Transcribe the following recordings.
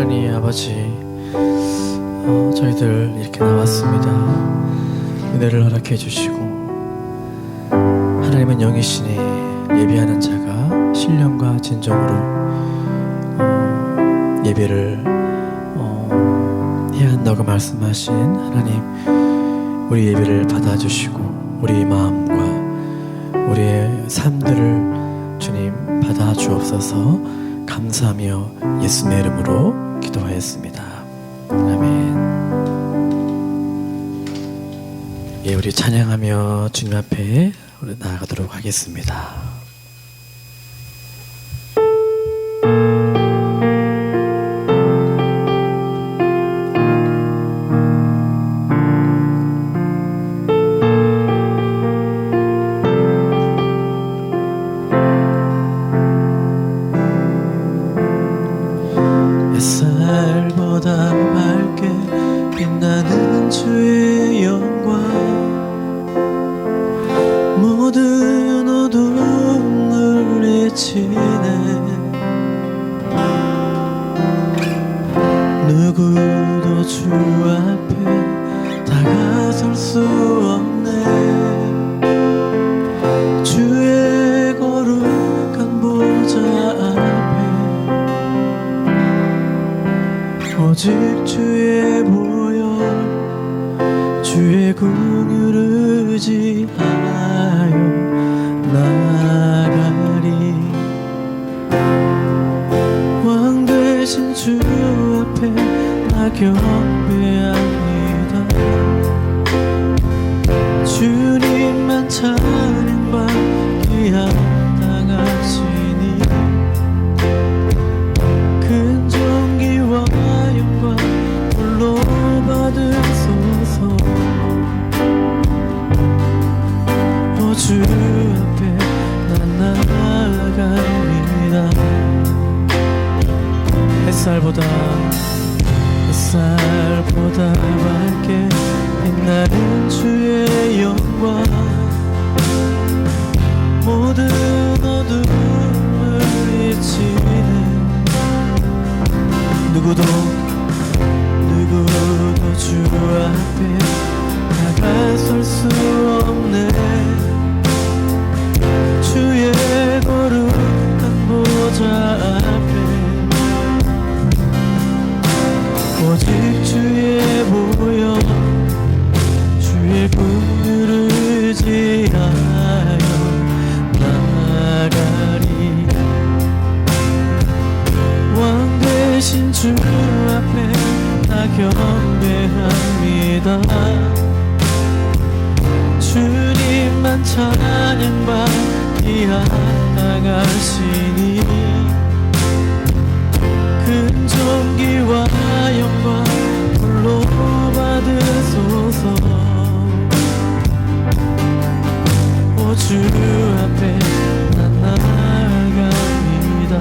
하나님 아버지, 저희들 이렇게 나왔습니다. 은혜를 허락해 주시고, 하나님은 영이시니 예배하는 자가 신령과 진정으로 예배를 해야 한다고 말씀하신 하나님, 우리 예배를 받아주시고 우리 마음과 우리의 삶들을 주님 받아주옵소서. 감사하며 예수님의 이름으로 기도하였습니다. 아멘. 예, 우리 찬양하며 주님 앞에 우리 나아가도록 하겠습니다. 햇살보다 밝게 빛나는 주의 영광, 모든 어둠을 잊히네. 누구도 주 앞에 다가설 수 없네. 주의 거룩한 보좌 앞에 오직 주의 보혈, 주의 긍휼을 의지하여 나가리. 왕 되신 주 앞에 나 경배합니다. 주님만 찬양받기 합당하시니 큰 존귀와 영광 홀로 받으소서. 주 앞에 난 나아갑니다. 햇살보다 밝게 빛나는 주의 영광, 모든 어둠을 잊히네. 누구도 주 앞에 다가설 수 없네. 주의 거룩한 보좌 앞에 오직 주의 보혈, 주의 긍휼을 의지하여 나가리. 왕 되신 주 앞에 나 경배합니다. 주님만 찬양받기 합당하시니 큰 존귀와 영광 홀로 받으소서. 오 주 앞에 난 나아갑니다.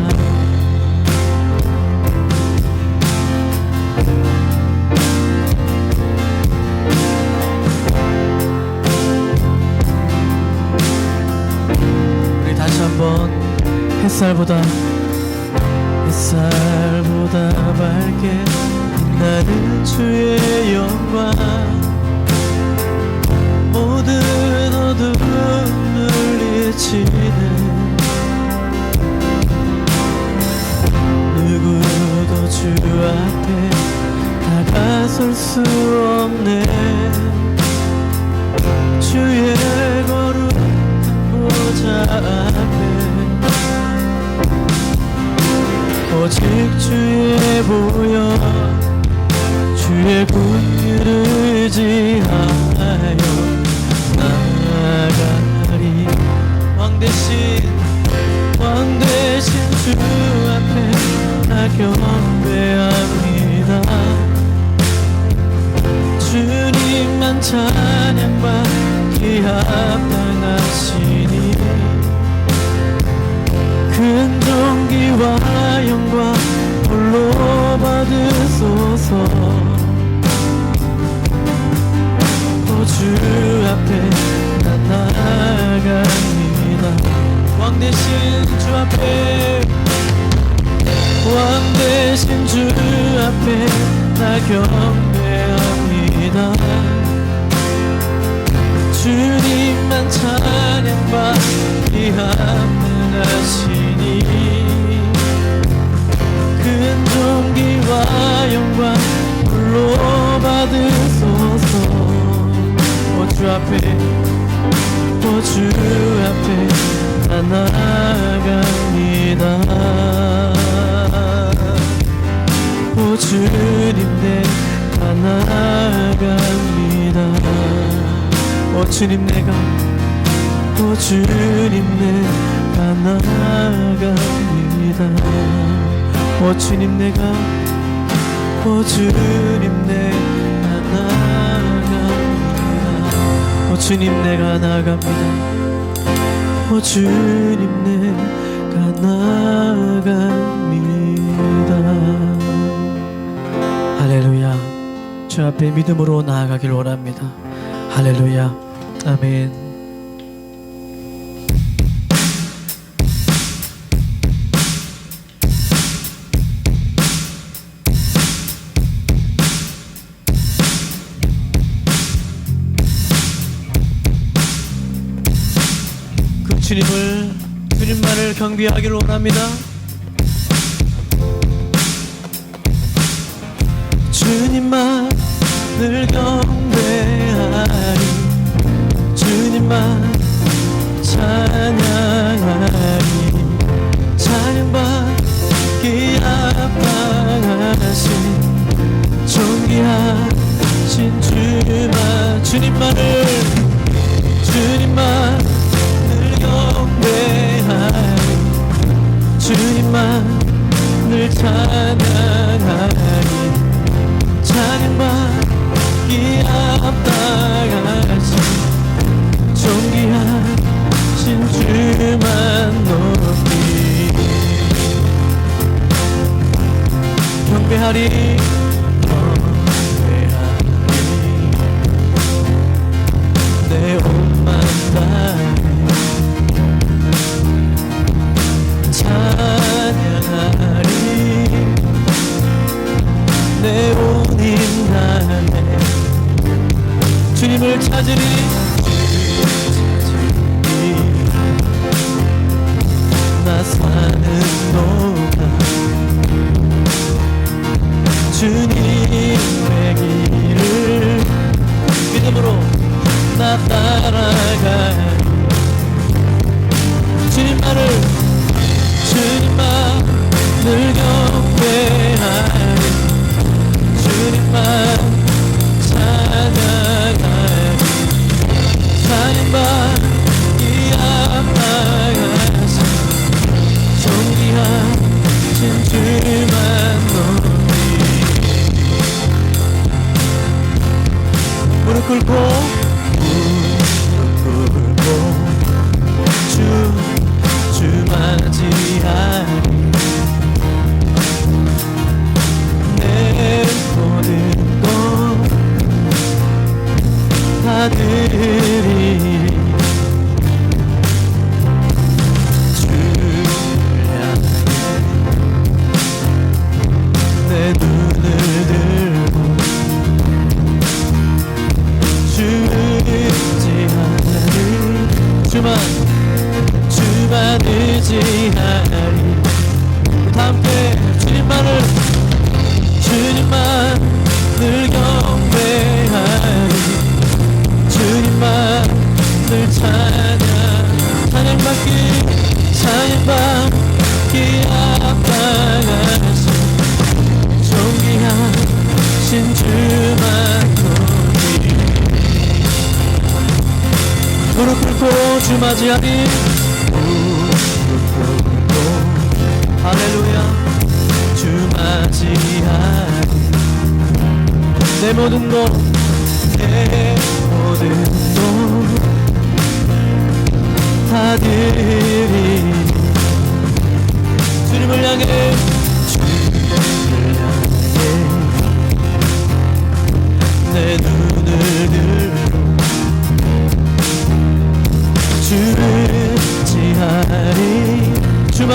한번 햇살보다 밝게 빛나는 주의 영광, 모든 어둠을 잊히네. 누구도 주 앞에 다가설 수 없네. 주의 거룩 보좌 앞에 오직 주의 보혈, 주의 긍휼을 의지하여 나가리. 왕 대신 주 앞에 나 경배합니다. 주님만 찬양받기 합당하시니 큰 존귀와 영광 홀로 받으소서. 오 주 앞에 난 나아갑니다. 왕 대신 주 앞에 왕 대신 주 앞에 나 경배합니다. 주님만 찬양받기 합당하시니 큰 존귀와 영광 홀로 받으소서. 주 앞에 주 앞에 나 나아갑니다. 주님 내가 나아갑니다. 주님 내가 주님 내가 나아갑니다. 주님 내가 주님 내가 나아갑니다. 주님 내가 나아갑니다. 주님 내가 나아갑니다. 할렐루야. 주 앞에 믿음으로 나아가길 원합니다. 할렐루야. 아멘. 그 주님만을 경배하기를 원합니다. 주님만을 경배하리, 주님만 찬양하리, 찬양받기 합당하신 존귀하신 주님만을 경배하리, 주님만을 찬양하리, 찬양받기 합당하신 존귀하신 주만 높이 경배하리, 내 옷만 다해 찬양하리, 내 온 힘 다해 주님을 찾으리, 나 사는 동안 주님의 길을 믿음으로 나 따라가리. 주님만을 경배하리, 주님만 찬양하리, 찬양받기 합당하신 존귀하신 주만 높이 무릎 꿇고 주 맞이하리, 내 모든 것 다 드리리. 주를 향해 내 눈을 들고 주를 의지하리, 주만 의지하리. 다 함께 주님만을 경배하리, 주님만을 찬양받기 합당하신 존귀하신 주만 높이 무릎 꿇고 주 맞이하리, 할렐루야. 주 맞이하리, 내 모든 것 다 드리리. 주님을 향해 내 눈을 들고 주를 의지하리, 주만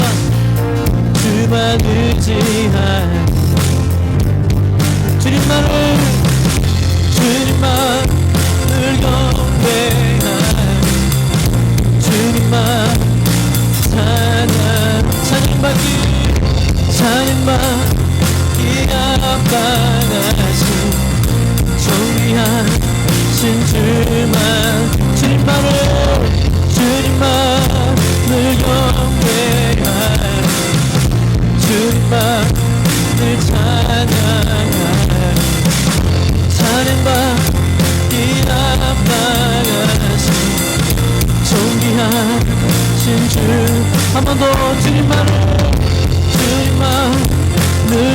의지하리, 주님만을 경배하리 주님만 찬양받기 합당하신 존귀하신 주님만을 경배하리 주님만을 찬양받기 합당하신 존귀하신 주 한 번 더 주님만을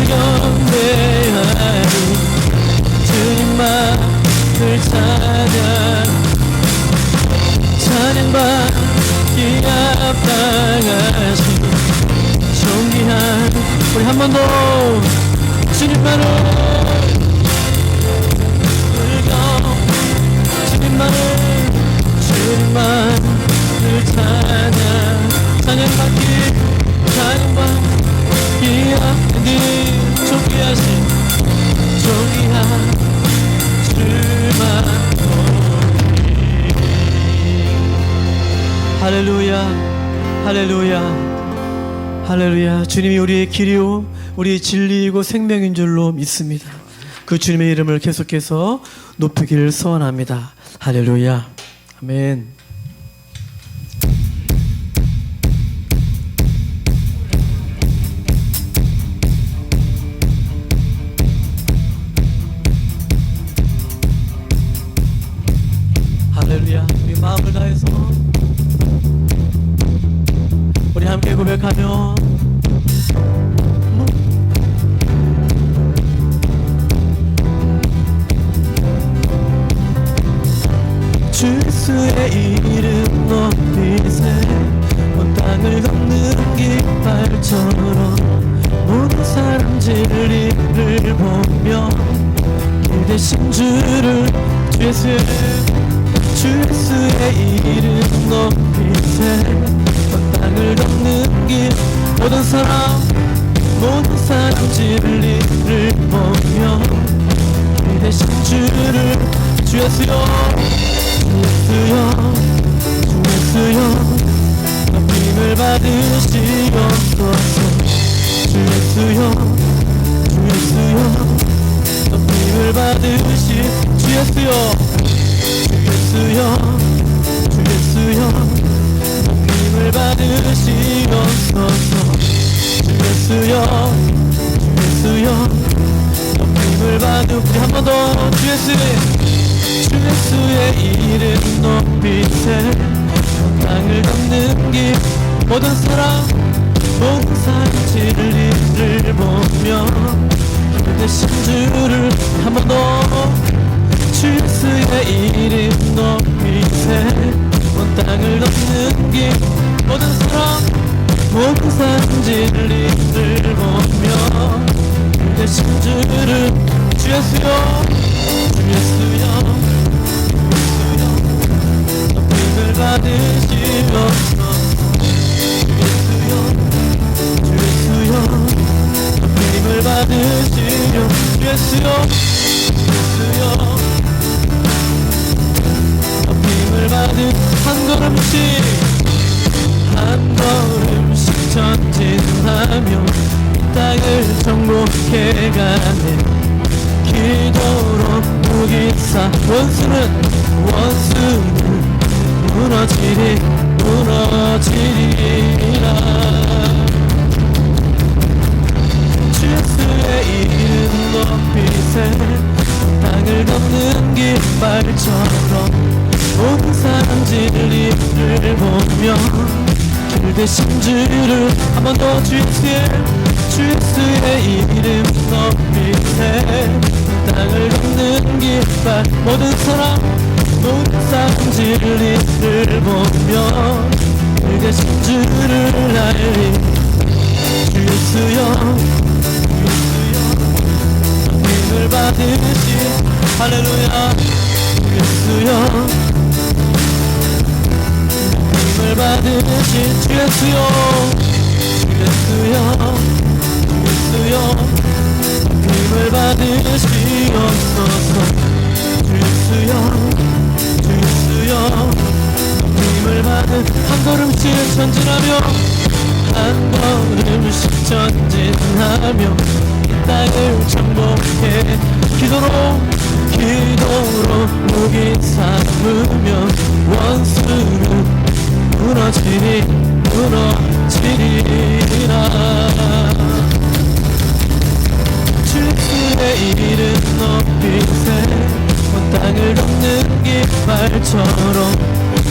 경배하리 주님만을 찬양받기 합당하신 존귀한 우리 한 번 더 주님만을 찬양받기 하니 존귀하신 존귀한 주만 할렐루야 할렐루야 할렐루야. 주님이 우리의 길이요 우리의 진리이고 생명인 줄로 믿습니다. 그 주님의 이름을 계속해서 높이기를 소원합니다. 할렐루야. 아멘. 할렐루야. 우리 마음을 다해서 우리 함께 고백하며 주 예수의 이름 높이세 온 땅을 걷는 깃발처럼 모든 사람 진리를 보며 길 대신 주를 주 예수의 이름 높이세 온 땅을 걷는 길 모든 사람 진리를 보며 길 대신 주를 주 예수여 주 예수여 높임을 받으시옵소서 주 예수여 높임을 받으시 주 예수여 높임을 받으시옵소서 주 예수여 높임을 받으 우리 한 번 더 주 예수의 이름 높이세 땅을 걷는 길 모든 사람 진리를 보며 대신 주를 한 번 더 주 예수의 이름 높이세 온 땅을 걷는 길 모든 사람 진리를 보며 대신 주를 주 예수여 높임을 받으시옵소서 주 예수여 높임을 받으시오 주 예수여 높임을 받으 한 걸음씩 전진하며 땅을 정복해가네 기도로 무기사 원수는 무너지리라 주 예수의 이름 높이세 땅을 걷는 깃발처럼 모든 사람 진리를 보며 길 대신 주를 한 번 더 주 예수의 이름 높이세 땅을 걷는 깃발 모든 사람 진리를 보며 길 대신 주를 알리 주 예수여 높임을 받으시 할렐루야 주 예수여 높임을 받으시 주 예수여 높임을 받으시 전진하며 한 걸음씩 전진하며 이 땅을 정복해 기도로 무기 삼으며 원수는 무너지리라. 주의 이름 높이세 온 땅을 덮는 깃발처럼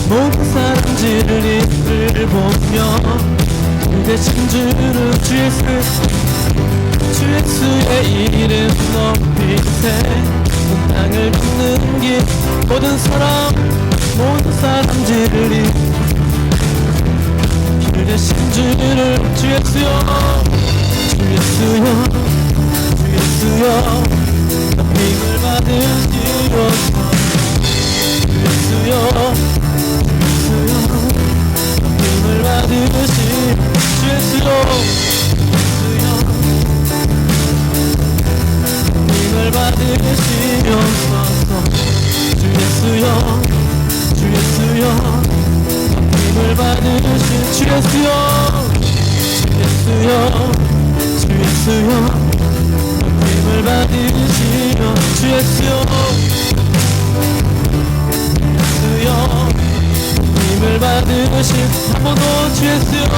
모든 사람들을 이를 보며 그 대신 주는 주 예수의 이름 높이세 온 땅을 덮는 길 모든 사람들을 그 대신 주를 주 예수여 힘을 받으시옵소서. 주 예수여 힘을 받으시 주 예수여 힘을 받으시옵소서. 주 예수여 힘을 받으시 주 예수여 힘을 받으시오. 주 예수여 힘을 받으시 한 번 더 주 예수여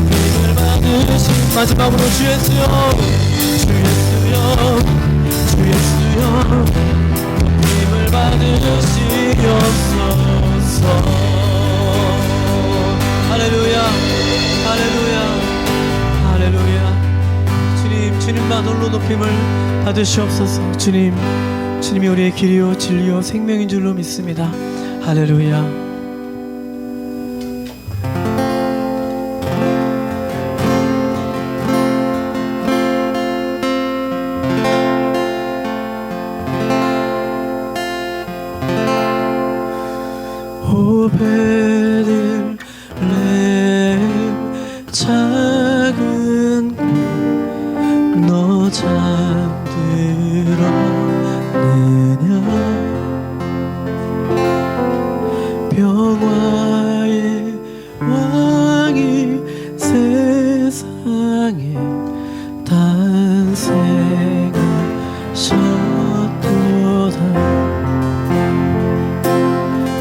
힘을 받으시 마지막으로 주 예수여 힘을 받으시옵소서. 할렐루야 주님만 홀로 높임을 받으시옵소서. 주님이 우리의 길이요 진리요 생명인 줄로 믿습니다. 할렐루야. 오베들레 작은 곳 너 잠들었느냐. 평화의 왕이 세상에 탄생하셨도다.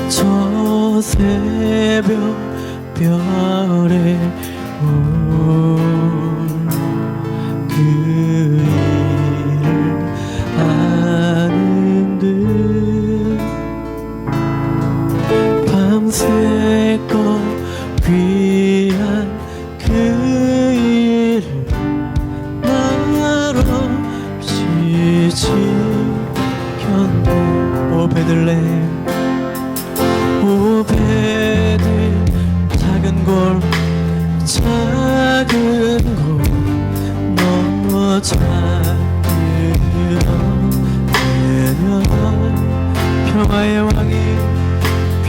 저 새벽 별에 그 일을 아는 듯 밤새껏 귀한 그 일을 말없이 지켰네. 오 베들 작은 골 너 잠들었느냐.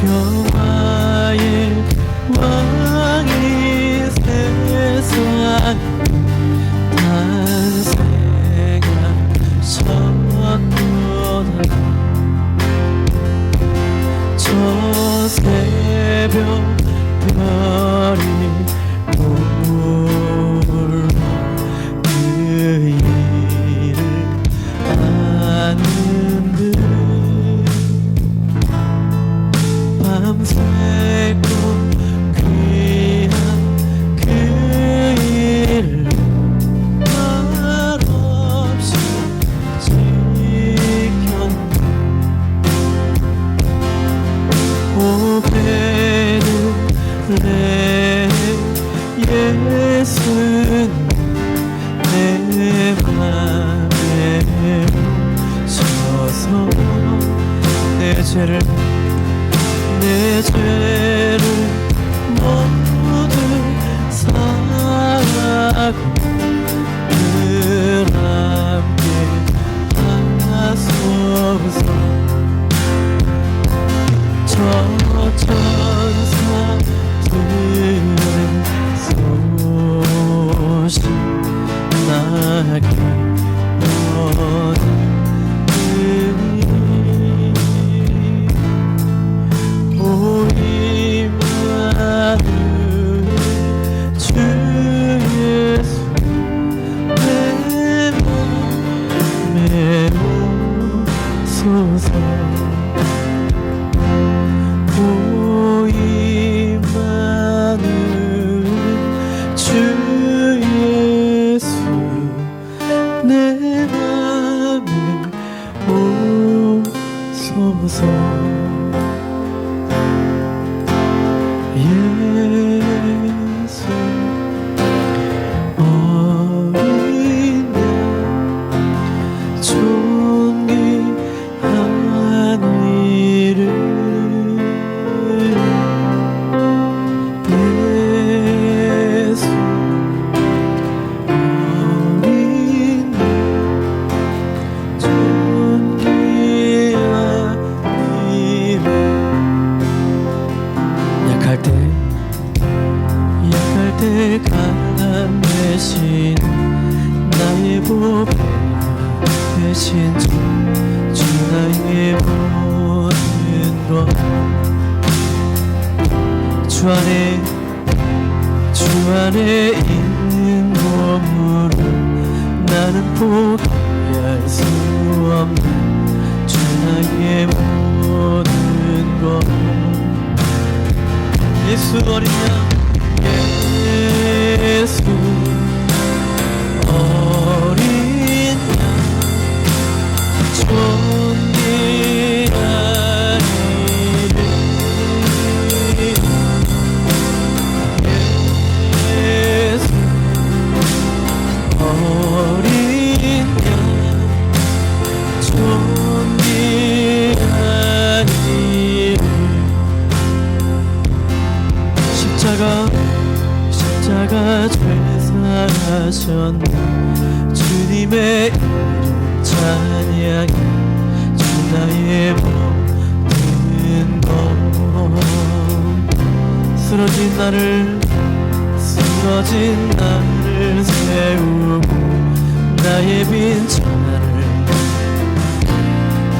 평화의 왕이 세상 탄생하셨도다. 저 새벽 별이 홀로 그 일을 아는 듯 밤새고 귀한 그 일을 말없이 지켰네. 오 베들레 예수는 내 맘에 오셔서 내 죄를 모두 사하고 늘 함께 하소서. 저 천사들의 소식 나게 얻으니 대가람 대신 나의 보배 대신 주 나의 모든 것 주 안에 있는 몸으로 나는 포기할 수 없는 주 나의 모든 것 예수 어린 양 예수 어린 양 존귀한 이름 예수 어린 양 존귀한 이름 십자가 죄사하셨네 주님의 이름 찬양해 주 나의 모든 것 쓰러진 나를 세우고 나의 빈천을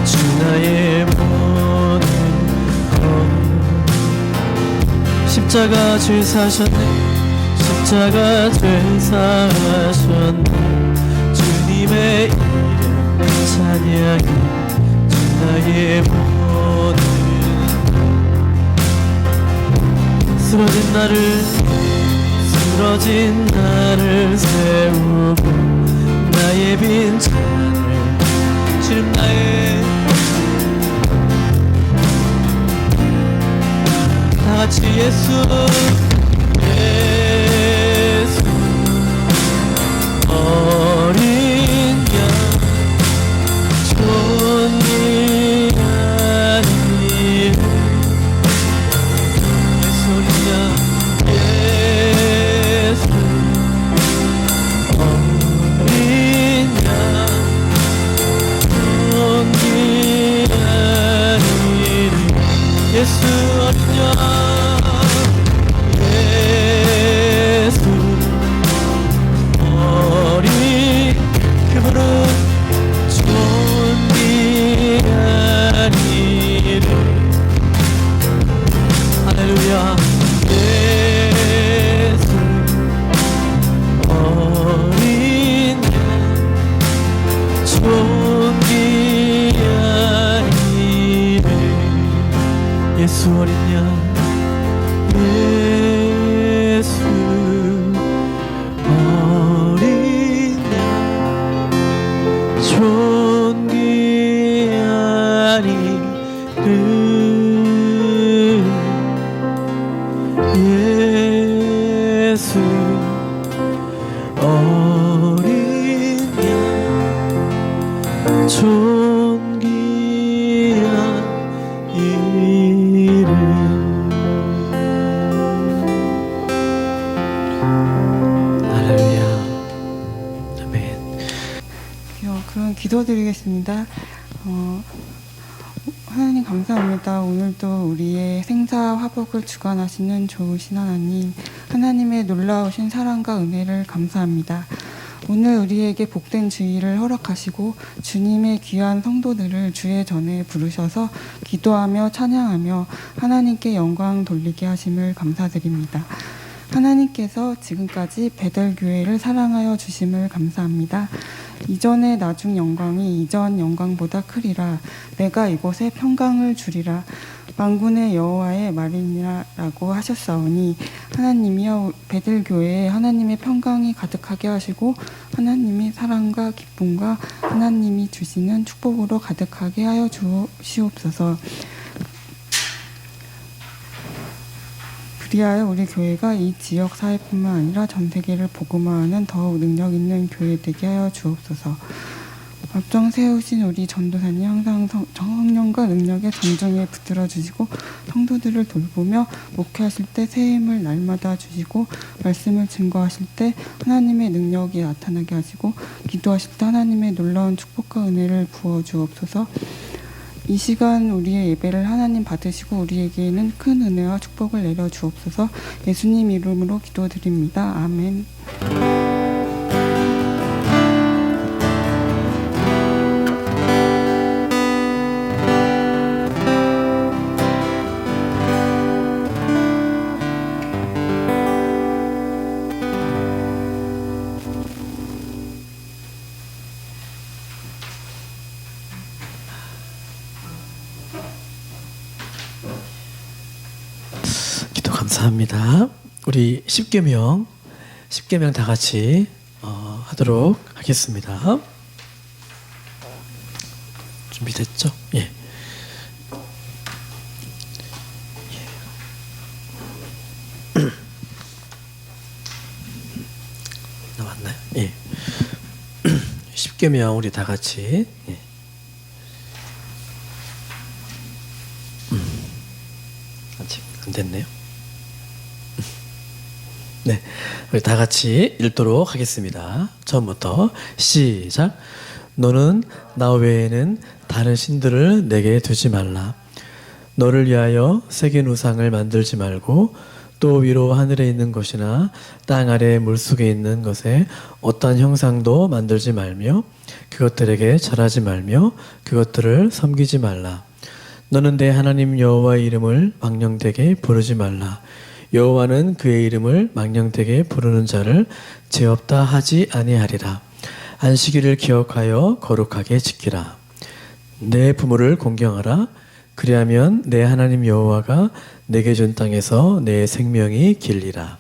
주 나의 모든 것 십자가 죄사하셨네 주님의 이름 찬양해 주 나의 모든 쓰러진 나를 세우고 나의 빈천을 주님 나의 다같이 예수 어린 양 존귀한 이름 예수 어린 양 예수 어린 양 존귀한 이름 예수 어린 양 예수 어린 양 예수 어린 양 존귀한 이름 예수 어린 양 존귀한 이름 할렐루야 아멘. 그럼 기도드리겠습니다. 하나님 감사합니다. 오늘도 우리의 생사 화복을 주관하시는 좋으신 하나님의 놀라우신 사랑과 은혜를 감사합니다. 오늘 우리에게 복된 주일을 허락하시고 주님의 귀한 성도들을 주의 전에 부르셔서 기도하며 찬양하며 하나님께 영광 돌리게 하심을 감사드립니다. 하나님께서 지금까지 베델교회를 사랑하여 주심을 감사합니다. 이전의 나중 영광이 이전 영광보다 크리라. 내가 이곳에 평강을 주리라. 만군의 여호와의 말이니라라고 하셨사오니 하나님이여 베델교회에 하나님의 평강이 가득하게 하시고 하나님의 사랑과 기쁨과 하나님이 주시는 축복으로 가득하게 하여 주시옵소서. 그리하여 우리 교회가 이 지역 사회뿐만 아니라 전 세계를 복음화하는 더욱 능력 있는 교회 되게 하여 주옵소서. 앞장 세우신 우리 전도사님 항상 성령과 능력의 장정에 붙들어 주시고 성도들을 돌보며 목회하실 때 새 힘을 날마다 주시고 말씀을 증거하실 때 하나님의 능력이 나타나게 하시고 기도하실 때 하나님의 놀라운 축복과 은혜를 부어 주옵소서. 이 시간 우리의 예배를 하나님 받으시고 우리에게는 큰 은혜와 축복을 내려 주옵소서. 예수님 이름으로 기도드립니다. 아멘. 기도 감사합니다. 우리 10계명 다 같이 하도록 하겠습니다. 준비됐죠? 예. 나왔나요? 예. 10계명 우리 다 같이. 예. 아직 안 됐네요. 네, 우리 다 같이 읽도록 하겠습니다. 처음부터 시작. 너는 나 외에는 다른 신들을 내게 두지 말라. 너를 위하여 새긴 우상을 만들지 말고 또 위로 하늘에 있는 것이나 땅 아래 물속에 있는 것에 어떠한 형상도 만들지 말며 그것들에게 절하지 말며 그것들을 섬기지 말라. 너는 내 하나님 여호와의 이름을 망령되게 부르지 말라. 여호와는 그의 이름을 망령되게 부르는 자를 죄 없다 하지 아니하리라. 안식일을 기억하여 거룩하게 지키라. 내 부모를 공경하라. 그리하면 내 하나님 여호와가 내게 준 땅에서 내 생명이 길리라.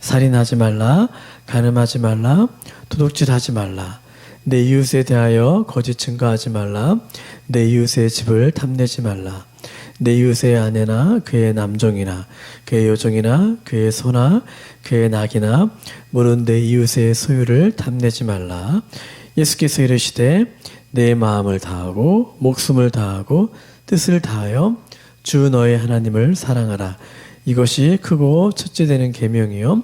살인하지 말라. 간음하지 말라. 도둑질하지 말라. 내 이웃에 대하여 거짓 증거하지 말라. 내 이웃의 집을 탐내지 말라. 내 이웃의 아내나 그의 남종이나 그의 여종이나 그의 소나 그의 낙이나 물은 내 이웃의 소유를 탐내지 말라. 예수께서 이르시되 내 마음을 다하고 목숨을 다하고 뜻을 다하여 주 너의 하나님을 사랑하라. 이것이 크고 첫째 되는 계명이요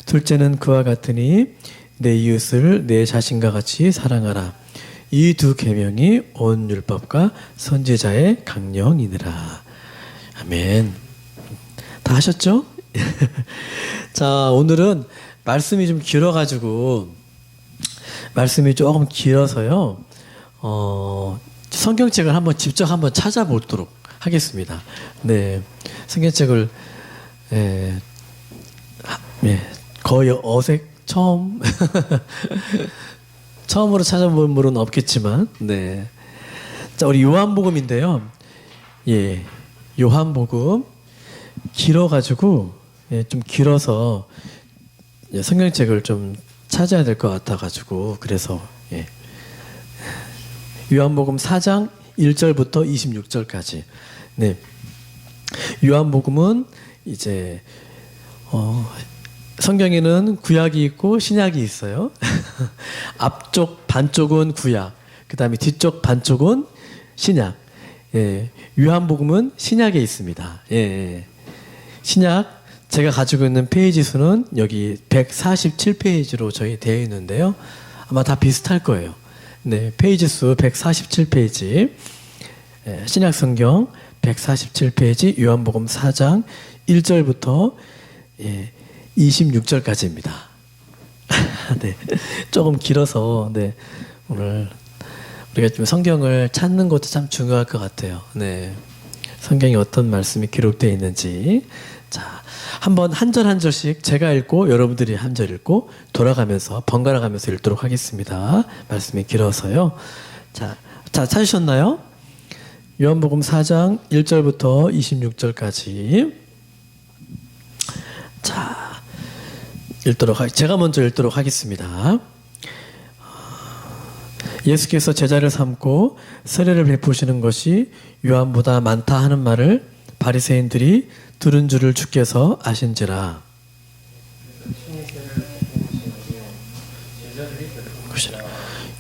둘째는 그와 같으니 내 이웃을 내 자신과 같이 사랑하라. 이 두 계명이 온 율법과 선지자의 강령이니라. 아멘. 다 하셨죠? 자, 오늘은 말씀이 좀 길어가지고 말씀이 조금 길어서요. 성경책을 직접 한번 찾아보도록 하겠습니다. 네, 성경책을 거의 처음으로 찾아본 분은 없겠지만, 네. 자, 우리 요한복음인데요. 예, 요한복음 길어가지고 좀 길어서 성경책을 좀 찾아야 될 것 같아가지고 그래서 요한복음 4장 1절부터 26절까지. 네, 요한복음은 이제 성경에는 구약이 있고 신약이 있어요. 앞쪽 반쪽은 구약, 그 다음에 뒤쪽 반쪽은 신약. 예, 요한복음은 신약에 있습니다. 예, 신약 제가 가지고 있는 페이지 수는 여기 147페이지로 저희 되어 있는데요. 아마 다 비슷할 거예요. 네, 페이지 수 147페이지. 예, 신약 성경 147페이지 요한복음 4장 1절부터 26절까지입니다. 네, 조금 길어서 오늘 우리가 좀 성경을 찾는 것도 참 중요할 것 같아요. 네, 성경에 어떤 말씀이 기록되어 있는지. 자, 한번 한 절 한 절씩 제가 읽고 여러분들이 한 절 읽고 돌아가면서 번갈아 가면서 읽도록 하겠습니다. 말씀이 길어서요. 자, 찾으셨나요? 요한복음 4장 1절부터 26절까지. 자, 제가 먼저 읽도록 하겠습니다. 예수께서 제자를 삼고 세례를 베푸시는 것이 요한보다 많다 하는 말을 바리새인들이 들은 줄을 주께서 아신지라.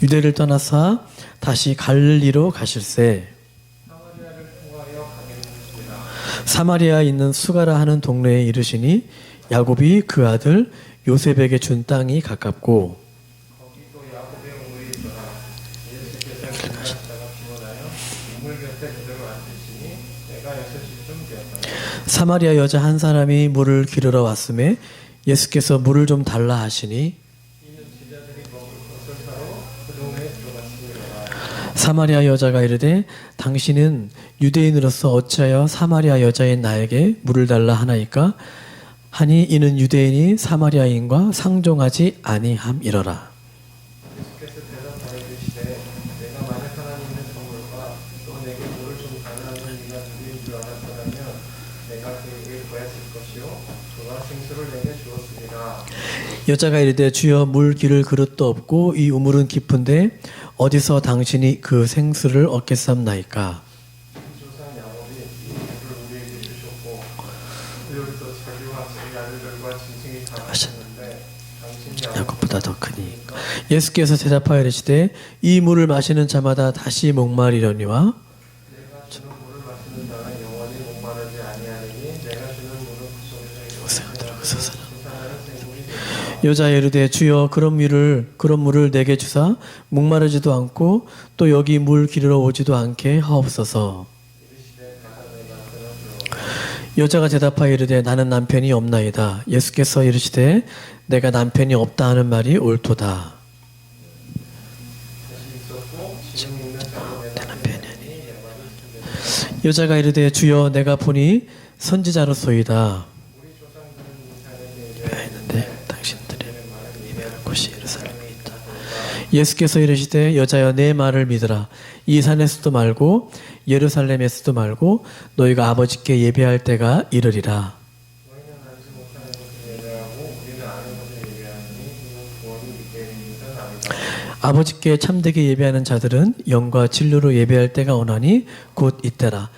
유대를 떠나사 다시 갈릴리로 가실새 사마리아에 있는 수가라 하는 동네에 이르시니 야곱이 그 아들 요셉에게 준 땅이 가깝고 사마리아 여자 한 사람이 물을 기르러 왔음에 예수께서 물을 좀 달라 하시니 사마리아 여자가 이르되 당신은 유대인으로서 어찌하여 사마리아 여자인 나에게 물을 달라 하나이까 하니 이는 유대인이 사마리아인과 상종하지 아니함이러라. 예수께서 대답하여 이르시되 내가 만약 하나님의 선물과 또 내게 물을 좀 달라는 이가 누구인 줄 알았더라면 내가 그에게 구했을 것이요 그가 생수를 내게 주었으리라. 여자가 이르되 주여 물 기를 그릇도 없고 이 우물은 깊은데 어디서 당신이 그 생수를 얻겠삼나이까. 조상 야곱이 이 물을 우리에게 주셨고 그들도 자기와 자기 아들들과 짐승이 다 마셨는데 당신이 야곱보다 더 크니. 예수께서 대답하여 이르시되 이 물을 마시는 자마다 다시 목마르려니와 내가 주는 물을 마시는 자는 영원히 목마르지 아니하리니 내가 주는 물은 그 속에서 생사하는 생물이 되리라. 여자 이르되 주여 그런 물을 내게 주사 목마르지도 않고 또 여기 물 기르러 오지도 않게 하옵소서. 여자가 대답하여 이르되 나는 남편이 없나이다. 예수께서 이르시되 내가 남편이 없다 하는 말이 옳도다. 여자가 이르되 주여 내가 보니 선지자로소이다. 있는데 당신들의 이별 곳이 예루살렘에 있다. 예수께서 이르시되 여자여 내 말을 믿으라. 이 산에서도 말고 예루살렘에서도 말고 너희가 아버지께 예배할 때가 이르리라. 너희는 알지 못하는 것을 예배하고 우리는 아는 것을 예배하니 이는 구원이 있게 있는 것은 아니다. 아버지께 참되게 예배하는 자들은 영과 진리로 예배할 때가 오나니 곧 이때라.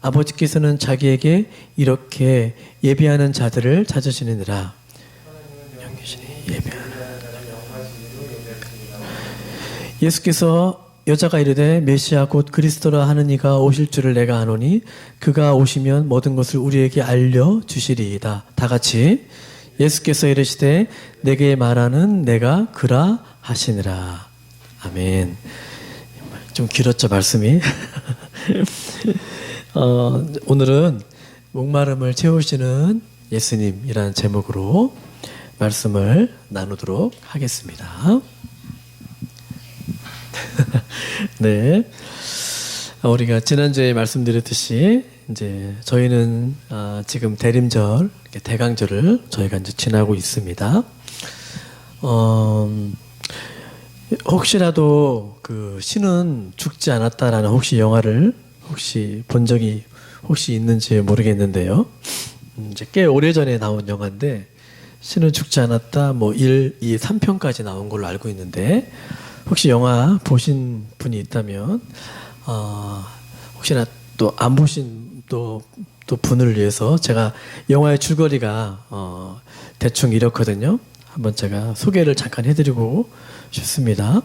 아버지께서는 자기에게 이렇게 예배하는 자들을 찾으시느니라. 예수께서 여자가 이르되 메시아 곧 그리스도라 하는 이가 오실 줄을 내가 아노니 그가 오시면 모든 것을 우리에게 알려 주시리이다. 다 같이 예수께서 이르시되 내게 말하는 내가 그라 하시니라. 아멘. 좀 길었죠 말씀이. 오늘은 목마름을 채우시는 예수님이라는 제목으로 말씀을 나누도록 하겠습니다. 네, 우리가 지난주에 말씀드렸듯이 이제 저희는 지금 대림절, 대강절을 저희가 이제 지나고 있습니다. 혹시라도 그 신은 죽지 않았다라는 혹시 영화를 혹시 본 적이 혹시 있는지 모르겠는데요. 이제 꽤 오래전에 나온 영화인데 신은 죽지 않았다 뭐 1, 2, 3편까지 나온 걸로 알고 있는데 혹시 영화 보신 분이 있다면 혹시나 또 안 보신 또 분을 위해서 제가 영화의 줄거리가 대충 이렇거든요. 한번 제가 소개를 잠깐 해드리고 싶습니다.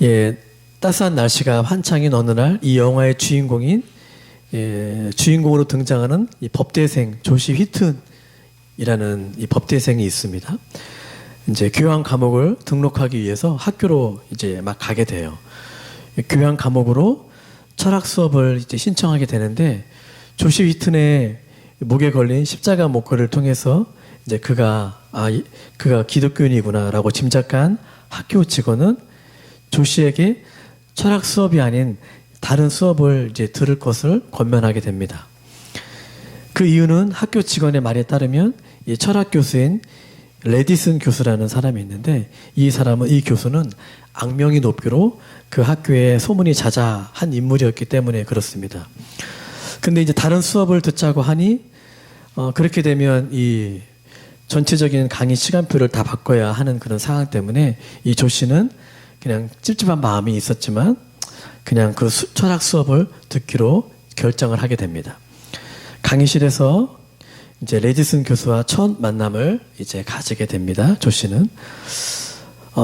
예, 따스한 날씨가 한창인 어느 날 이 영화의 주인공인 주인공으로 등장하는 이 법대생 조시 휘튼이라는 이 법대생이 있습니다. 이제 교양 과목을 등록하기 위해서 학교로 이제 막 가게 돼요. 교양 과목으로 철학 수업을 이제 신청하게 되는데 조시 휘튼의 목에 걸린 십자가 목걸이를 통해서 이제 그가 기독교인이구나라고 짐작한 학교 직원은 조시에게 철학 수업이 아닌 다른 수업을 이제 들을 것을 권면하게 됩니다. 그 이유는 학교 직원의 말에 따르면 이 철학 교수인 레디슨 교수라는 사람이 있는데 이 교수는 악명이 높기로 그 학교에 소문이 자자한 인물이었기 때문에 그렇습니다. 근데 이제 다른 수업을 듣자고 하니 그렇게 되면 이 전체적인 강의 시간표를 다 바꿔야 하는 그런 상황 때문에 이 조 씨는 그냥 찝찝한 마음이 있었지만 그냥 그 철학 수업을 듣기로 결정을 하게 됩니다. 강의실에서 이제 레디슨 교수와 첫 만남을 이제 가지게 됩니다. 조 씨는.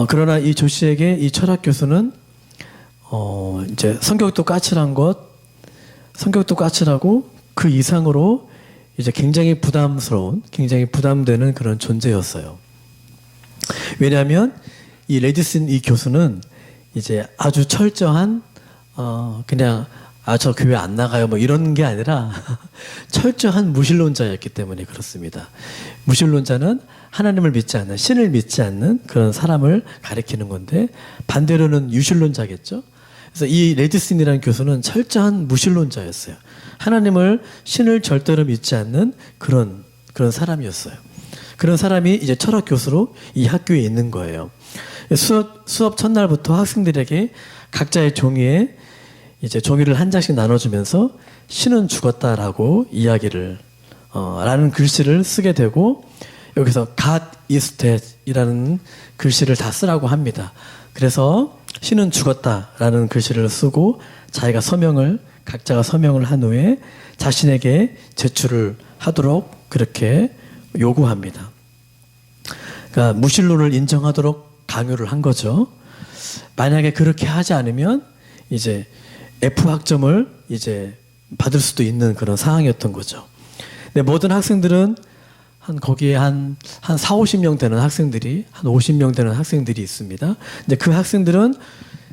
그러나 이 조 씨에게 이 철학 교수는 이제 성격도 까칠하고 그 이상으로 이제 굉장히 부담되는 그런 존재였어요. 왜냐하면 이 레디슨 이 교수는 이제 아주 철저한 그냥 저 교회 안 나가요 뭐 이런 게 아니라 철저한 무신론자였기 때문에 그렇습니다. 무신론자는 하나님을 믿지 않는, 신을 믿지 않는 그런 사람을 가리키는 건데, 반대로는 유신론자겠죠. 그래서 이 레디슨이라는 교수는 철저한 무신론자였어요. 하나님을, 신을 절대로 믿지 않는 그런 사람이었어요. 그런 사람이 이제 철학 교수로 이 학교에 있는 거예요. 수업 첫날부터 학생들에게 각자의 종이에 이제 종이를 한 장씩 나눠주면서 신은 죽었다라고 이야기를 라는 글씨를 쓰게 되고, 여기서 God is dead 이라는 글씨를 다 쓰라고 합니다. 그래서 신은 죽었다라는 글씨를 쓰고 각자가 서명을 한 후에 자신에게 제출을 하도록 그렇게 요구합니다. 그러니까 무신론을 인정하도록 강요를 한 거죠. 만약에 그렇게 하지 않으면 이제 F 학점을 이제 받을 수도 있는 그런 상황이었던 거죠. 근데 모든 학생들은 거기에 한 4, 50명 되는 학생들이, 한 50명 되는 학생들이 있습니다. 근데 그 학생들은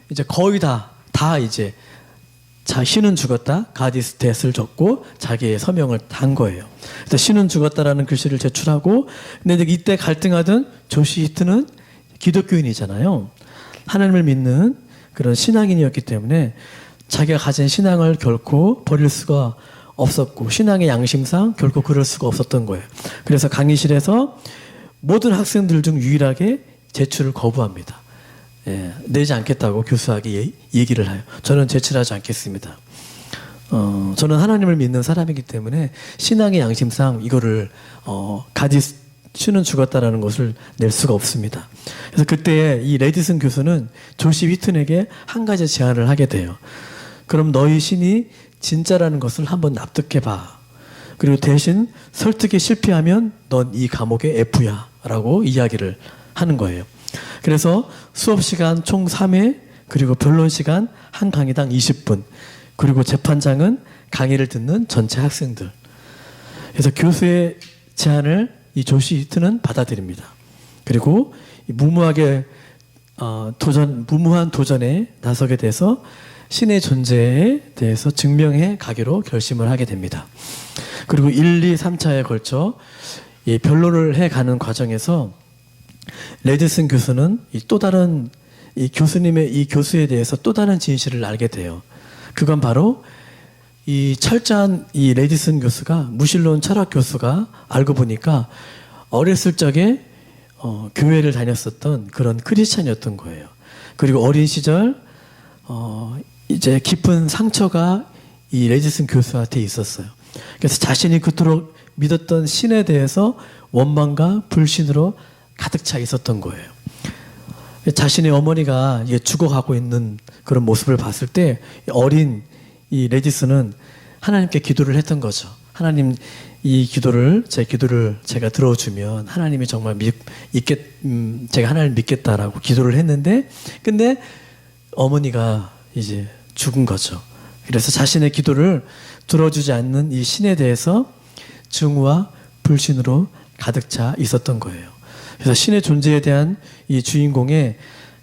이제 거의 다 이제 신은 죽었다, God is dead을 적고 자기의 서명을 한 거예요. 그래서 신은 죽었다라는 글씨를 제출하고, 근데 이때 갈등하던 조시 히트는 기독교인이잖아요. 하나님을 믿는 그런 신앙인이었기 때문에 자기가 가진 신앙을 결코 버릴 수가 없었고, 신앙의 양심상 결코 그럴 수가 없었던 거예요. 그래서 강의실에서 모든 학생들 중 유일하게 제출을 거부합니다. 내지 않겠다고 교수에게 얘기를 해요. 저는 제출하지 않겠습니다. 저는 하나님을 믿는 사람이기 때문에 신앙의 양심상 이거를 신은 죽었다라는 것을 낼 수가 없습니다. 그래서 그때 이 레디슨 교수는 조시 휘튼에게 한 가지 제안을 하게 돼요. 그럼 너희 신이 진짜라는 것을 한번 납득해봐. 그리고 대신 설득에 실패하면 넌 이 과목의 F야 라고 이야기를 하는 거예요. 그래서 수업 시간 총 3회, 그리고 변론 시간 한 강의당 20분, 그리고 재판장은 강의를 듣는 전체 학생들. 그래서 교수의 제안을 이 조시 히트는 받아들입니다. 그리고 무모한 도전에 나서게 돼서 신의 존재에 대해서 증명해 가기로 결심을 하게 됩니다. 그리고 1, 2, 3차에 걸쳐 이 변론을 해가는 과정에서 레디슨 교수는 또 다른 이 교수에 대해서 또 다른 진실을 알게 돼요. 그건 바로 이 철저한 이 레디슨 교수가, 무신론 철학 교수가 알고 보니까 어렸을 적에 교회를 다녔었던 그런 크리스찬이었던 거예요. 그리고 어린 시절 이제 깊은 상처가 이 레디슨 교수한테 있었어요. 그래서 자신이 그토록 믿었던 신에 대해서 원망과 불신으로 가득 차 있었던 거예요. 자신의 어머니가 죽어가고 있는 그런 모습을 봤을 때 어린 이 레디슨은 하나님께 기도를 했던 거죠. 하나님, 제 기도를 제가 들어주면 하나님이 정말 제가 하나님을 믿겠다라고 기도를 했는데, 근데 어머니가 이제 죽은 거죠. 그래서 자신의 기도를 들어주지 않는 이 신에 대해서 증오와 불신으로 가득 차 있었던 거예요. 그래서 신의 존재에 대한 이 주인공의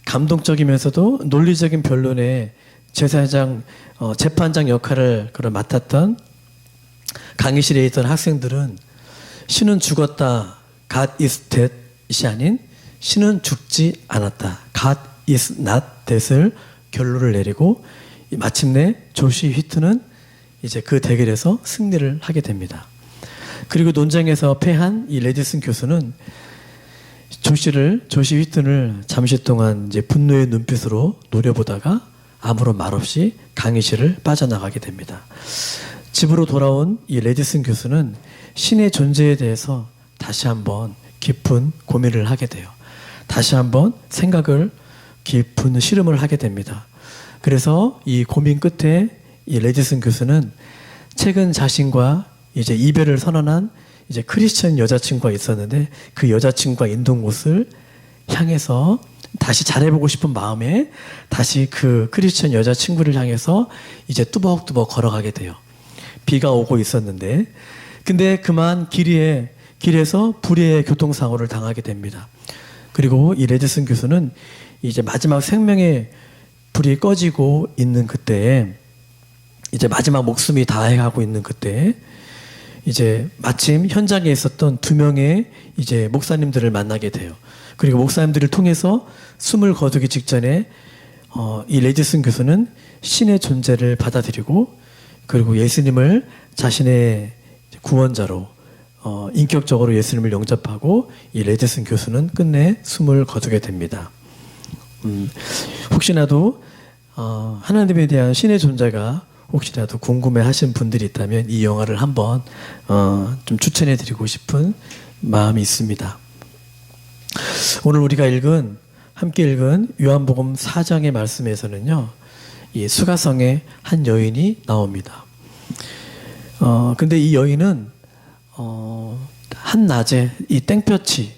감동적이면서도 논리적인 변론에 재판장 역할을 맡았던 강의실에 있던 학생들은 신은 죽었다, God is dead이 아닌 신은 죽지 않았다, God is not dead을 결론을 내리고 마침내 조시 휘트는 이제 그 대결에서 승리를 하게 됩니다. 그리고 논쟁에서 패한 이 레디슨 교수는 조시 휘튼을 잠시 동안 이제 분노의 눈빛으로 노려보다가 아무런 말 없이 강의실을 빠져나가게 됩니다. 집으로 돌아온 이 레디슨 교수는 신의 존재에 대해서 다시 한번 깊은 고민을 하게 돼요. 다시 한번 깊은 실험을 하게 됩니다. 그래서 이 고민 끝에 이 레디슨 교수는 최근 자신과 이제 이별을 선언한 이제 크리스천 여자친구가 있었는데 그 여자친구가 있는 곳을 향해서 다시 잘해보고 싶은 마음에 다시 그 크리스천 여자친구를 향해서 이제 뚜벅뚜벅 걸어가게 돼요. 비가 오고 있었는데, 근데 그만 길에서 불의의 교통사고를 당하게 됩니다. 그리고 이 레디슨 교수는 이제 마지막 생명의 불이 꺼지고 있는 그때에 이제 마지막 목숨이 다해가고 있는 그때 이제 마침 현장에 있었던 2명의 이제 목사님들을 만나게 돼요. 그리고 목사님들을 통해서 숨을 거두기 직전에 이 레지슨 교수는 신의 존재를 받아들이고 그리고 예수님을 자신의 구원자로 인격적으로 예수님을 영접하고 이 레지슨 교수는 끝내 숨을 거두게 됩니다. 혹시나도 하나님에 대한 신의 존재가 혹시라도 궁금해하신 분들이 있다면 이 영화를 한번 좀 추천해드리고 싶은 마음이 있습니다. 오늘 우리가 함께 읽은 요한복음 4장의 말씀에서는요, 이 수가성의 한 여인이 나옵니다. 근데 이 여인은 한낮에 이 땡볕이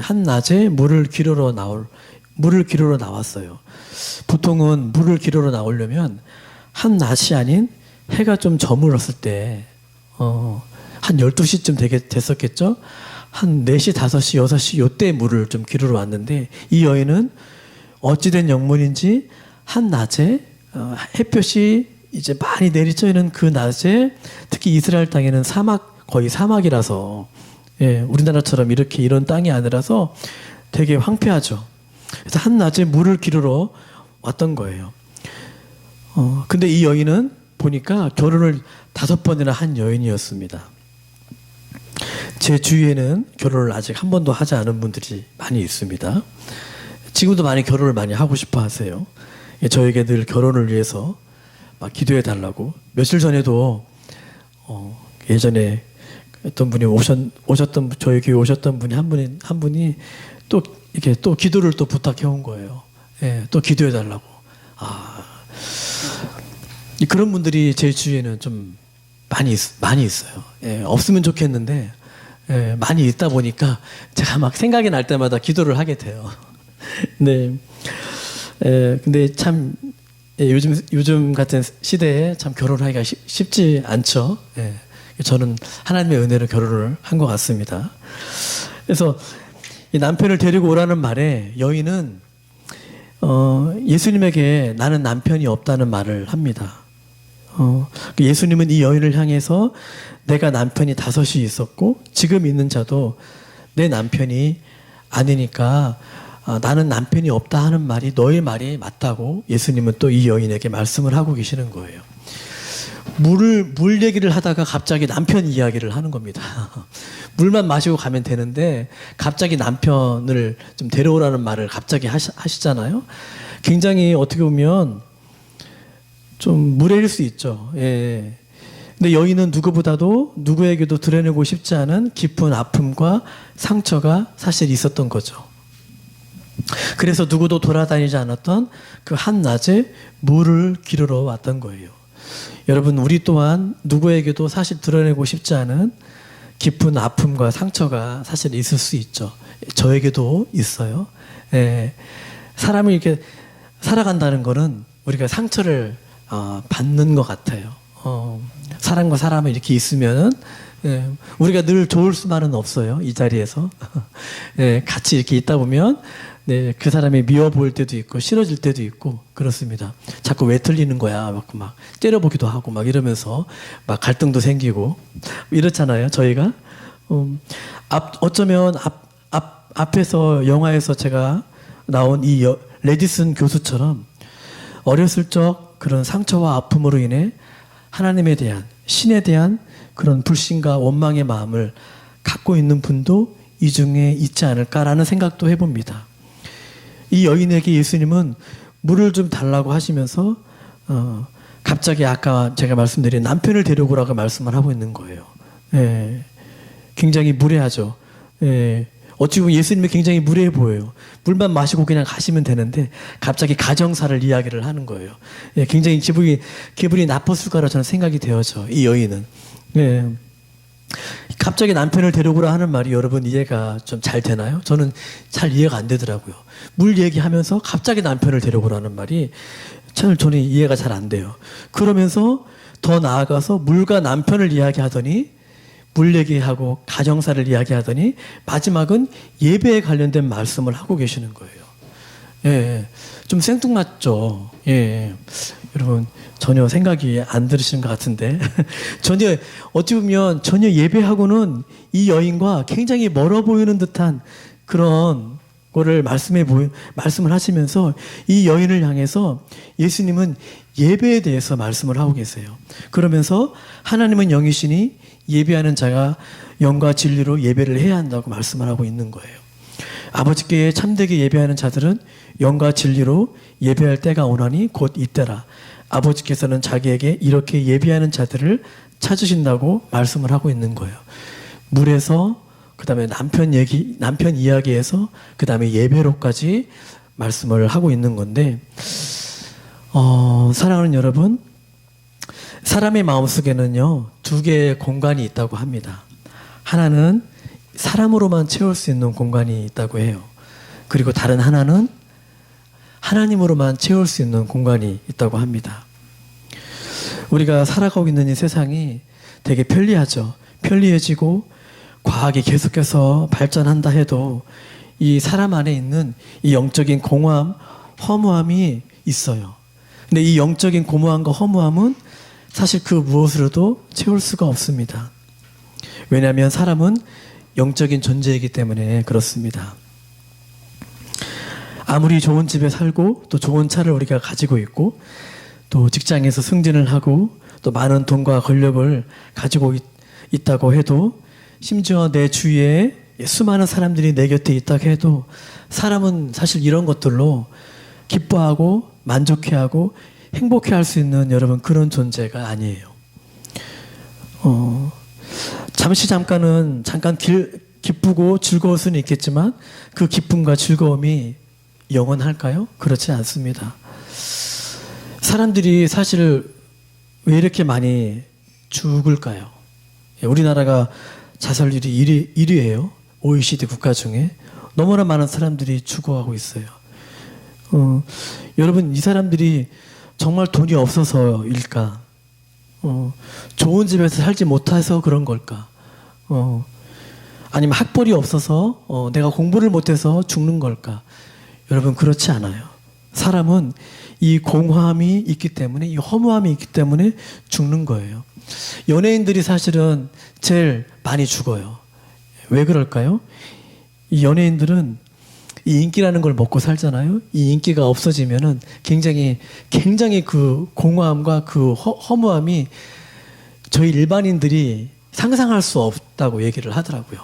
한낮에 물을 기르러 나왔어요. 보통은 물을 기르러 나오려면 한낮이 아닌 해가 좀 저물었을 때 한 12시쯤 됐었겠죠? 한 4시, 5시, 6시 요때 물을 좀 기르러 왔는데 이 여인은 어찌된 영문인지 한낮에 햇볕이 이제 많이 내리쬐는 그 낮에 특히 이스라엘 땅에는 거의 사막이라서 우리나라처럼 이런 땅이 아니라서 되게 황폐하죠. 그래서 한낮에 물을 기르러 왔던 거예요. 근데 이 여인은 보니까 결혼을 5번이나 한 여인이었습니다. 제 주위에는 결혼을 아직 한 번도 하지 않은 분들이 많이 있습니다. 지금도 많이 결혼을 많이 하고 싶어 하세요. 저에게 늘 결혼을 위해서 막 기도해 달라고. 며칠 전에도 예전에 어떤 분이 저희 교회 오셨던 분이 한 분이 또 이렇게 또 기도를 또 부탁해 온 거예요. 또 기도해 달라고. 그런 분들이 제 주위에는 좀 많이 있어요. 없으면 좋겠는데 많이 있다 보니까 제가 막 생각이 날 때마다 기도를 하게 돼요. 네. 근데 참 요즘 같은 시대에 참 결혼하기가 쉽지 않죠. 저는 하나님의 은혜로 결혼을 한 것 같습니다. 그래서 이 남편을 데리고 오라는 말에 여인은 예수님에게 나는 남편이 없다는 말을 합니다. 예수님은 이 여인을 향해서 내가 남편이 5이 있었고 지금 있는 자도 내 남편이 아니니까 나는 남편이 없다 하는 말이 너의 말이 맞다고 예수님은 또 이 여인에게 말씀을 하고 계시는 거예요. 물 얘기를 하다가 갑자기 남편 이야기를 하는 겁니다. 물만 마시고 가면 되는데 갑자기 남편을 좀 데려오라는 말을 갑자기 하시잖아요. 굉장히 어떻게 보면 좀 무례일 수 있죠. 근데 여인은 누구에게도 드러내고 싶지 않은 깊은 아픔과 상처가 사실 있었던 거죠. 그래서 누구도 돌아다니지 않았던 그 한낮에 물을 기르러 왔던 거예요. 여러분, 우리 또한 누구에게도 사실 드러내고 싶지 않은 깊은 아픔과 상처가 사실 있을 수 있죠. 저에게도 있어요. 사람이 이렇게 살아간다는 거는 우리가 상처를 받는 것 같아요. 사람과 사람이 이렇게 있으면은 우리가 늘 좋을 수만은 없어요. 이 자리에서 같이 이렇게 있다 보면 그 사람이 미워 보일 때도 있고 싫어질 때도 있고 그렇습니다. 자꾸 왜 틀리는 거야 막 때려보기도 하고 막 이러면서 막 갈등도 생기고 이렇잖아요. 저희가 어쩌면 앞에서 영화에서 제가 나온 이 레지슨 교수처럼 어렸을 적 그런 상처와 아픔으로 인해 하나님에 대한 신에 대한 그런 불신과 원망의 마음을 갖고 있는 분도 이 중에 있지 않을까라는 생각도 해봅니다. 이 여인에게 예수님은 물을 좀 달라고 하시면서 갑자기 아까 제가 말씀드린 남편을 데려오라고 말씀을 하고 있는 거예요. 굉장히 무례하죠. 어찌 보면 예수님이 굉장히 무례해 보여요. 물만 마시고 그냥 가시면 되는데 갑자기 가정사를 이야기를 하는 거예요. 굉장히 기분이 나빴을 거라 저는 생각이 되어져. 이 여인은. 갑자기 남편을 데려오라 하는 말이 여러분 이해가 좀 잘 되나요? 저는 잘 이해가 안 되더라고요. 물 얘기하면서 갑자기 남편을 데려오라는 말이 저는 이해가 잘 안 돼요. 그러면서 더 나아가서 물과 남편을 이야기하더니 물 얘기하고 가정사를 이야기하더니 마지막은 예배에 관련된 말씀을 하고 계시는 거예요. 좀 생뚱맞죠. 여러분 전혀 생각이 안 들으시는 것 같은데 전혀 어찌 보면 전혀 예배하고는 이 여인과 굉장히 멀어 보이는 듯한 그런 거를 말씀을 하시면서 이 여인을 향해서 예수님은 예배에 대해서 말씀을 하고 계세요. 그러면서 하나님은 영이시니 예배하는 자가 영과 진리로 예배를 해야 한다고 말씀을 하고 있는 거예요. 아버지께 참되게 예배하는 자들은 영과 진리로 예배할 때가 오나니 곧 이때라. 아버지께서는 자기에게 이렇게 예배하는 자들을 찾으신다고 말씀을 하고 있는 거예요. 물에서 그다음에 남편 이야기에서 그다음에 예배로까지 말씀을 하고 있는 건데 사랑하는 여러분, 사람의 마음속에는요 2개의 공간이 있다고 합니다. 하나는 사람으로만 채울 수 있는 공간이 있다고 해요. 그리고 다른 하나는 하나님으로만 채울 수 있는 공간이 있다고 합니다. 우리가 살아가고 있는 이 세상이 되게 편리하죠. 편리해지고 과학이 계속해서 발전한다 해도 이 사람 안에 있는 이 영적인 공허함, 허무함이 있어요. 근데 이 영적인 공허함과 허무함은 사실 그 무엇으로도 채울 수가 없습니다. 왜냐하면 사람은 영적인 존재이기 때문에 그렇습니다. 아무리 좋은 집에 살고 또 좋은 차를 우리가 가지고 있고 또 직장에서 승진을 하고 또 많은 돈과 권력을 가지고 있다고 해도 심지어 내 주위에 수많은 사람들이 내 곁에 있다고 해도 사람은 사실 이런 것들로 기뻐하고 만족해하고 행복해할 수 있는 여러분 그런 존재가 아니에요. 잠깐 기쁘고 즐거울 수는 있겠지만 그 기쁨과 즐거움이 영원할까요? 그렇지 않습니다. 사람들이 사실 왜 이렇게 많이 죽을까요? 우리나라가 자살률이 1위예요. OECD 국가 중에 너무나 많은 사람들이 죽어가고 있어요. 여러분 이 사람들이 정말 돈이 없어서일까? 좋은 집에서 살지 못해서 그런 걸까? 아니면 학벌이 없어서 내가 공부를 못해서 죽는 걸까? 여러분 그렇지 않아요. 사람은 이 공허함이 있기 때문에 이 허무함이 있기 때문에 죽는 거예요. 연예인들이 사실은 제일 많이 죽어요. 왜 그럴까요? 이 연예인들은 이 인기라는 걸 먹고 살잖아요. 이 인기가 없어지면은 굉장히 그 공허함과 그 허무함이 저희 일반인들이 상상할 수 없다고 얘기를 하더라고요.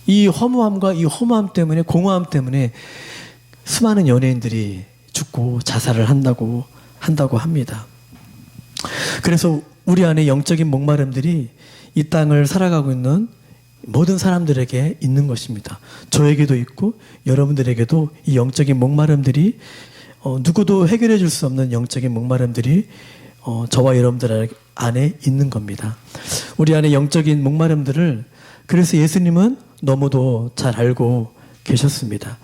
이 허무함과 이 허무함 때문에 공허함 때문에 수많은 연예인들이 죽고 자살을 한다고 합니다. 그래서 우리 안에 영적인 목마름들이 이 땅을 살아가고 있는 모든 사람들에게 있는 것입니다. 저에게도 있고 여러분들에게도 이 영적인 목마름들이 누구도 해결해 줄 수 없는 영적인 목마름들이 저와 여러분들 안에 있는 겁니다. 우리 안에 영적인 목마름들을 그래서 예수님은 너무도 잘 알고 계셨습니다.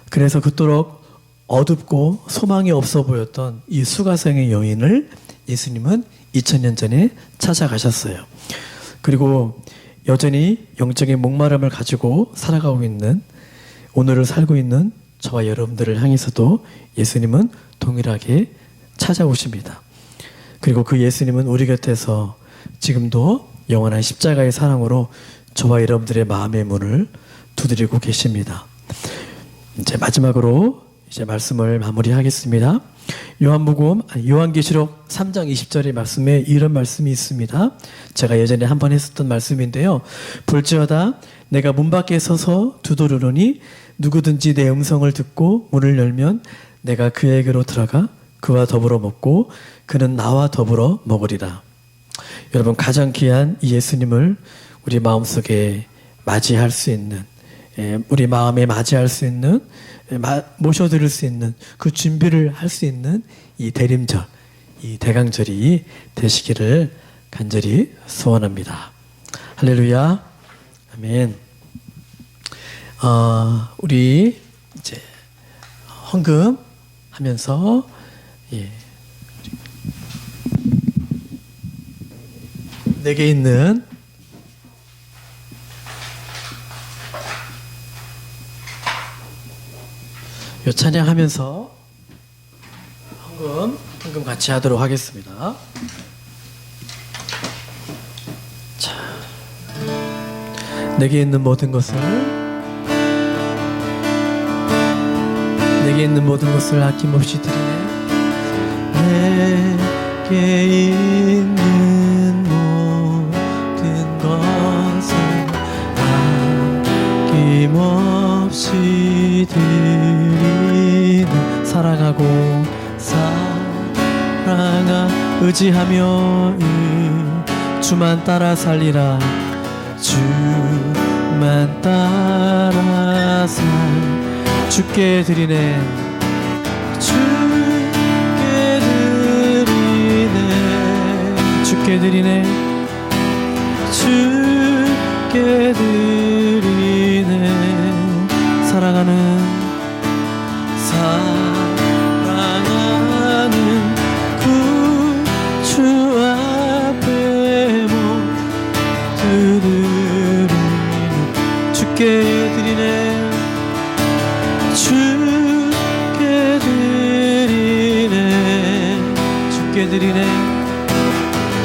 그래서 그토록 어둡고 소망이 없어 보였던 이 수가성의 여인을 예수님은 2000년 전에 찾아가셨어요. 그리고 여전히 영적인 목마름을 가지고 살아가고 있는 오늘을 살고 있는 저와 여러분들을 향해서도 예수님은 동일하게 찾아오십니다. 그리고 그 예수님은 우리 곁에서 지금도 영원한 십자가의 사랑으로 저와 여러분들의 마음의 문을 두드리고 계십니다. 이제 마지막으로 이제 말씀을 마무리하겠습니다. 요한계시록 3장 20절의 말씀에 이런 말씀이 있습니다. 제가 예전에 한번 했었던 말씀인데요. 볼지어다 내가 문 밖에 서서 두드리노니 누구든지 내 음성을 듣고 문을 열면 내가 그에게로 들어가 그와 더불어 먹고 그는 나와 더불어 먹으리라. 여러분 가장 귀한 이 예수님을 우리 마음속에 맞이할 수 있는 우리 마음에 맞이할 수 있는 모셔드릴 수 있는 그 준비를 할 수 있는 이 대림절, 이 대강절이 되시기를 간절히 소원합니다. 할렐루야, 아멘. 우리 이제 헌금하면서 내게 있는 요 찬양하면서 헌금 헌금 같이 하도록 하겠습니다. 자, 내게 있는 모든 것을 아낌없이 드리네. 내게 있는 모든 것을 아낌없이 드리네. 사랑하고 의지하며 주만 따라 살리라. 주만 따라 주께 드리네. 주께 드리네. 주께 드리네. 사랑하는 구주 앞에 모두 드리네. 주께 드리네. 주께 드리네. 주께 드리네.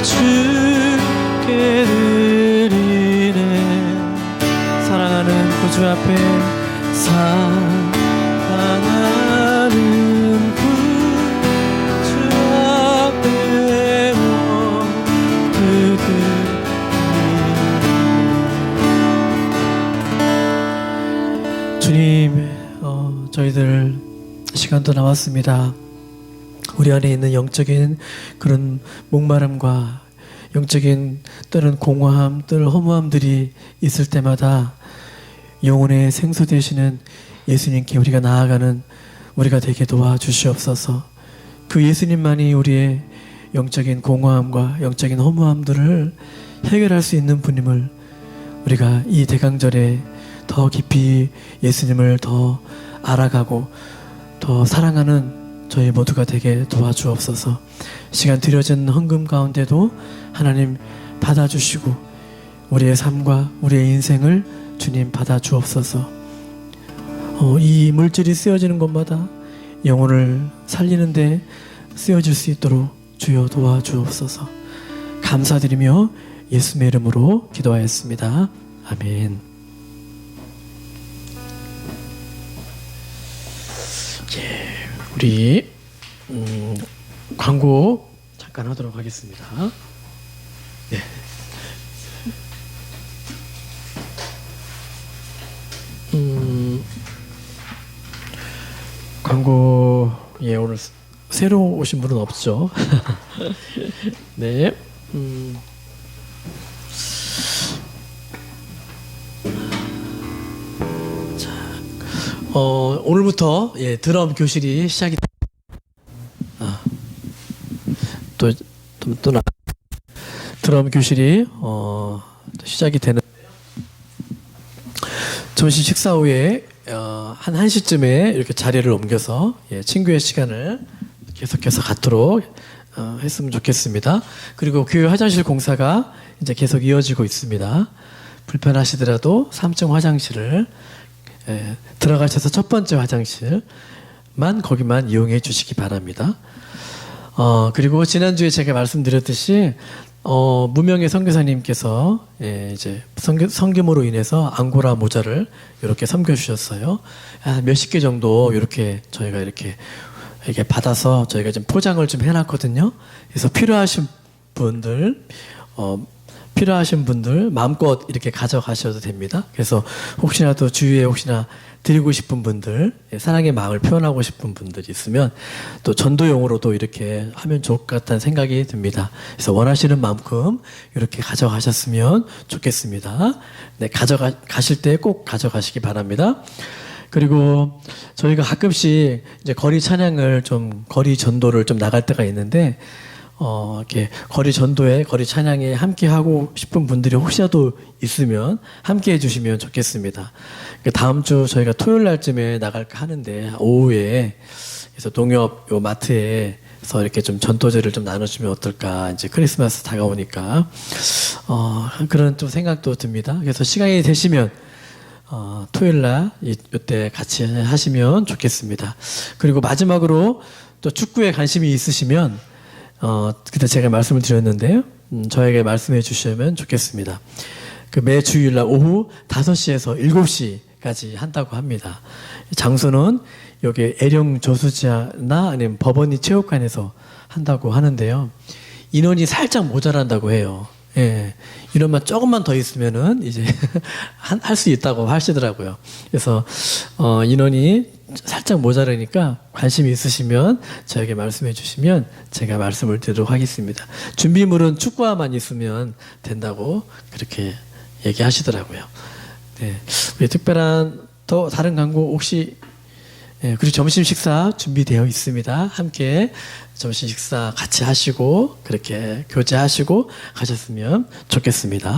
주께 드리네. 사랑하는 구주 앞에 사랑하는 구주 앞에 모두 드리네. 주님, 저희들 시간도 남았습니다. 우리 안에 있는 영적인 그런 목마름과 영적인 때는 공허함, 때는 허무함들이 있을 때마다 영혼의 생수 되시는 예수님께 우리가 나아가는 우리가 되게 도와주시옵소서. 그 예수님만이 우리의 영적인 공허함과 영적인 허무함들을 해결할 수 있는 분임을 우리가 이 대강절에 더 깊이 예수님을 더 알아가고 더 사랑하는 저희 모두가 되게 도와주옵소서. 시간 드려진 헌금 가운데도 하나님 받아주시고 우리의 삶과 우리의 인생을 주님 받아주옵소서. 이 물질이 쓰여지는 곳마다 영혼을 살리는데 쓰여질 수 있도록 주여 도와주옵소서. 감사드리며 예수님의 이름으로 기도하였습니다. 아멘. 우리 광고 잠깐 하도록 하겠습니다. 네. 광고 오늘 새로 오신 분은 없죠? 네. 자, 오늘부터 드럼 교실이 시작이. 또 드럼 교실이 시작이 되는데요. 점심 식사 후에 한 1시쯤에 이렇게 자리를 옮겨서 친구의 시간을 계속해서 갖도록 했으면 좋겠습니다. 그리고 교회 화장실 공사가 이제 계속 이어지고 있습니다. 불편하시더라도 3층 화장실을 들어가셔서 첫 번째 화장실만 거기만 이용해 주시기 바랍니다. 그리고 지난주에 제가 말씀드렸듯이 무명의 선교사님께서 이제 성김으로 인해서 앙고라 모자를 이렇게 섬겨주셨어요. 몇십 개 정도 이렇게 저희가 이렇게 받아서 저희가 좀 포장을 좀 해놨거든요. 그래서 필요하신 분들 마음껏 이렇게 가져가셔도 됩니다. 그래서 혹시라도 주위에 혹시나 드리고 싶은 분들, 사랑의 마음을 표현하고 싶은 분들이 있으면 또 전도용으로도 이렇게 하면 좋을 것 같다는 생각이 듭니다. 그래서 원하시는 만큼 이렇게 가져가셨으면 좋겠습니다. 네, 가실 때 꼭 가져가시기 바랍니다. 그리고 저희가 가끔씩 이제 거리 찬양을 거리 전도를 좀 나갈 때가 있는데, 이렇게 거리 전도에, 거리 찬양에 함께 하고 싶은 분들이 혹시라도 있으면 함께 해주시면 좋겠습니다. 다음 주 저희가 토요일 날쯤에 나갈까 하는데, 오후에, 그래서 농협 요 마트에서 이렇게 좀 전도제를 좀 나눠주면 어떨까. 이제 크리스마스 다가오니까, 그런 좀 생각도 듭니다. 그래서 시간이 되시면, 토요일 날 이때 같이 하시면 좋겠습니다. 그리고 마지막으로 또 축구에 관심이 있으시면 그때 제가 말씀을 드렸는데요. 저에게 말씀해 주시면 좋겠습니다. 그 매 주일날 오후 5시에서 7시까지 한다고 합니다. 장소는 여기 애령 저수지나 아니면 법원리 체육관에서 한다고 하는데요. 인원이 살짝 모자란다고 해요. 예. 인원만 조금만 더 있으면은 이제 할 수 있다고 하시더라고요. 그래서 인원이 살짝 모자라니까 관심이 있으시면 저에게 말씀해 주시면 제가 말씀을 드리도록 하겠습니다. 준비물은 축구화만 있으면 된다고 그렇게 얘기하시더라고요. 네. 우리 특별한 또 다른 광고 혹시 그리고 점심 식사 준비되어 있습니다. 함께 점심 식사 같이 하시고 그렇게 교제하시고 가셨으면 좋겠습니다.